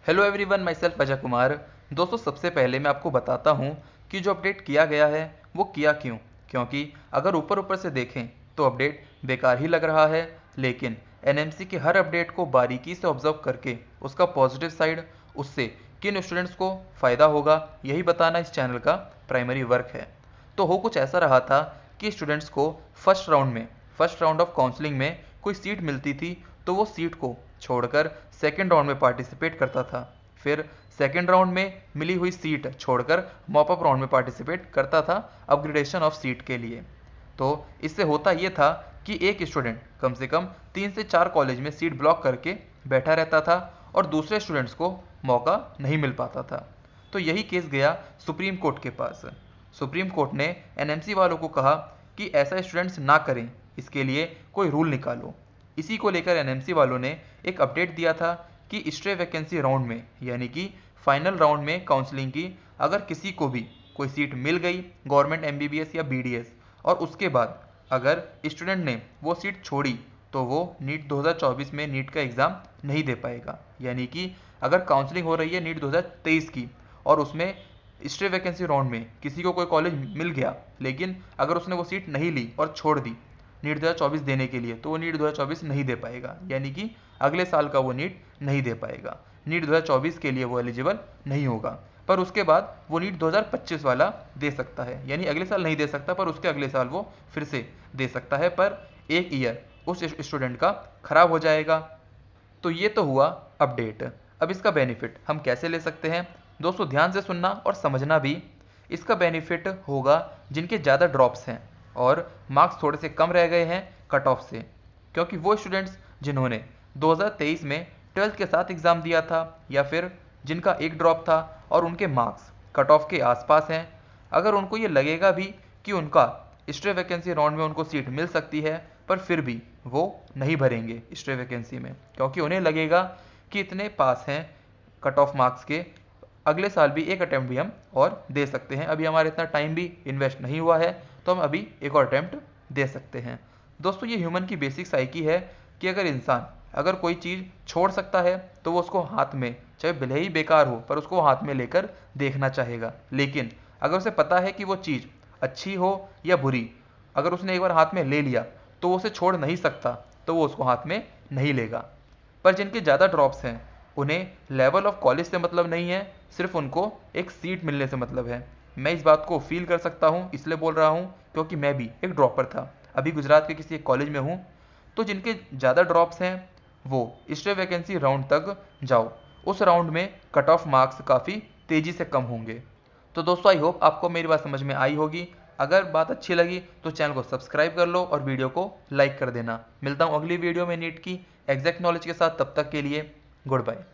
Hello everyone, my self Ajay Kumar. दोस्तों, सबसे पहले मैं आपको बताता हूँ कि जो अपडेट किया गया है वो किया क्यों। क्योंकि अगर ऊपर ऊपर से देखें तो अपडेट बेकार ही लग रहा है, लेकिन एनएमसी के हर अपडेट को बारीकी से ऑब्जर्व करके उसका पॉजिटिव साइड, उससे किन स्टूडेंट्स को फ़ायदा होगा, यही बताना इस चैनल का प्राइमरी वर्क है। तो हो कुछ ऐसा रहा था कि स्टूडेंट्स को फर्स्ट राउंड ऑफ काउंसलिंग में कोई सीट मिलती थी तो वो सीट को छोड़कर सेकेंड राउंड में पार्टिसिपेट करता था। फिर सेकेंड राउंड में मिली हुई सीट छोड़कर मॉपअप राउंड में पार्टिसिपेट करता था अपग्रेडेशन ऑफ सीट के लिए। तो इससे होता ये था कि एक स्टूडेंट कम से कम 3 से 4 कॉलेज में सीट ब्लॉक करके बैठा रहता था और दूसरे स्टूडेंट्स को मौका नहीं मिल पाता था। तो यही केस गया सुप्रीम कोर्ट के पास। सुप्रीम कोर्ट ने एनएमसी वालों को कहा कि ऐसा स्टूडेंट्स ना करें, इसके लिए कोई रूल निकालो। इसी को लेकर एनएमसी वालों ने एक अपडेट दिया था कि स्ट्रे वैकेंसी राउंड में, यानी कि फाइनल राउंड में काउंसलिंग की, अगर किसी को भी कोई सीट मिल गई गवर्नमेंट एमबीबीएस या बीडीएस और उसके बाद अगर स्टूडेंट ने वो सीट छोड़ी तो वो नीट 2024 में नीट का एग्ज़ाम नहीं दे पाएगा। यानी कि अगर काउंसलिंग हो रही है नीट 2023 की और उसमें स्ट्रे वैकेंसी राउंड में किसी को कोई कॉलेज मिल गया, लेकिन अगर उसने वो सीट नहीं ली और छोड़ दी नीट 2024 देने के लिए, तो वो नीट 2024 नहीं दे पाएगा। यानी कि अगले साल का वो नीट नहीं दे पाएगा, नीट 2024 के लिए वो एलिजिबल नहीं होगा। पर उसके बाद वो नीट 2025 वाला दे सकता है, यानी अगले साल नहीं दे सकता पर उसके अगले साल वो फिर से दे सकता है, पर एक ईयर उस स्टूडेंट का खराब हो जाएगा। तो ये तो हुआ अपडेट। अब इसका बेनिफिट हम कैसे ले सकते हैं? दोस्तों, ध्यान से सुनना और समझना भी। इसका बेनिफिट होगा जिनके ज़्यादा ड्रॉप्स हैं और मार्क्स थोड़े से कम रह गए हैं कट ऑफ से, क्योंकि वो स्टूडेंट्स जिन्होंने 2023 में 12th के साथ एग्ज़ाम दिया था या फिर जिनका एक ड्रॉप था और उनके मार्क्स कट ऑफ के आसपास हैं, अगर उनको ये लगेगा भी कि उनका स्ट्रे वैकेंसी राउंड में उनको सीट मिल सकती है, पर फिर भी वो नहीं भरेंगे स्ट्रे वैकेंसी में, क्योंकि उन्हें लगेगा कि इतने पास हैं कट ऑफ मार्क्स के, अगले साल भी एक अटैम्प्ट भी हम और दे सकते हैं, अभी हमारा इतना टाइम भी इन्वेस्ट नहीं हुआ है तो हम अभी एक और अटैम्प्ट दे सकते हैं। दोस्तों, ये ह्यूमन की बेसिक साइकी है कि अगर इंसान अगर कोई चीज़ छोड़ सकता है तो वो उसको हाथ में, चाहे भले ही बेकार हो, पर उसको हाथ में लेकर देखना चाहेगा। लेकिन अगर उसे पता है कि वो चीज़ अच्छी हो या बुरी, अगर उसने एक बार हाथ में ले लिया तो वो उसे छोड़ नहीं सकता, तो वो उसको हाथ में नहीं लेगा। पर जिनके ज़्यादा ड्रॉप्स हैं उन्हें लेवल ऑफ कॉलेज से मतलब नहीं है, सिर्फ उनको एक सीट मिलने से मतलब है। मैं इस बात को फील कर सकता हूँ, इसलिए बोल रहा हूँ क्योंकि मैं भी एक ड्रॉपर था, अभी गुजरात के किसी एक कॉलेज में हूँ। तो जिनके ज़्यादा ड्रॉप्स हैं वो स्ट्रे वैकेंसी राउंड तक जाओ, उस राउंड में कट ऑफ मार्क्स काफ़ी तेज़ी से कम होंगे। तो दोस्तों, आई होप आपको मेरी बात समझ में आई होगी। अगर बात अच्छी लगी तो चैनल को सब्सक्राइब कर लो और वीडियो को लाइक कर देना। मिलता हूँ अगली वीडियो में नीट की एग्जैक्ट नॉलेज के साथ, तब तक के लिए गुड बाय।